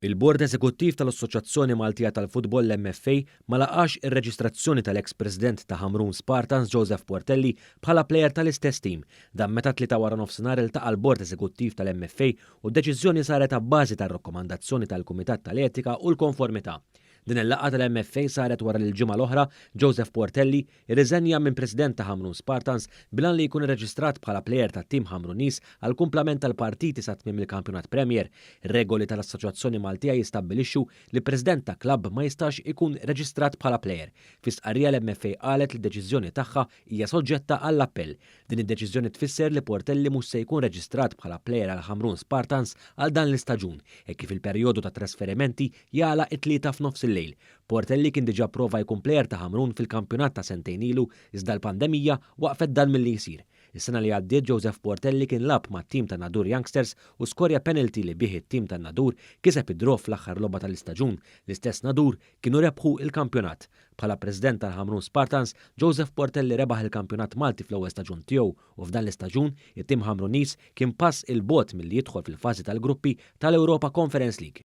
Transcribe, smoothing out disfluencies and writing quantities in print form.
Il-Bord Eżekuttiv tal-Assoċjazzjoni Maltija tal-Futbol l-MFA ma laqax ir-reġistrazzjoni tal-eks-President ta' Hamrun Spartans Joseph Portelli bħala plejer tal-istess tim. Dan meta tlieta wara nofsinhar iltaqa' l-Bord Eżekuttiv tal-MFA u d-deċiżjoni saret abbażi tar-rakkomandazzjoni tal-Kumitat tal-Etika u l-Konformità. Din il-laqgħa tal-MFA saret wara l-ġimgħa l-oħra Joseph Portelli irriżenja minn President ta' Hamrun Spartans bilan li jkun irreġistrat bħala plejer tat-tim Hamrunis għal kumplament tal-partiti sa tmiem il-Kampjonat Premier. Ir-regoli tal-Assoċjazzjoni Maltija jistabbilixxu li President ta' klabb ma jistax ikun reġistrat bħala plejer. Fi stqarrija l-MFA qalet li d-deċiżjoni tagħha hija soġġetta għall-appell. Din id-deċiżjoni tfisser li Portelli mhux se jkun reġistrat bħala plejer għal Hamrun Spartans għal dan l-istaġun hekk kif il-perjodu ta' trasferimenti jagħlaq it-tlieta f'nofs il-lejl. Portelli kien diġà prova jkun plejer ta' Hamrun fil-kampjonat ta' sentejn ilu iżda l-pandemija waqfet dan milli jsir. Is-sena li għaddiet Joseph Portelli kien lab mat-tim ta' Nadur Youngsters u skorja penalty li bih it-tim ta' Nadur kiseb id-draw fl-aħħar logħba tal-istaġun. L-istess Nadur kienu rebħu il-kampjonat. Bħala President tal-Hamrun Spartans, Joseph Portelli rebaħ il-kampjonat Malti fl-ewwel staġun tiegħu u f'dan l-istaġun it-tim Hamrunis kien pass il-bogħod milli jidħol fil-fażi tal-gruppi tal-Europa Conference League.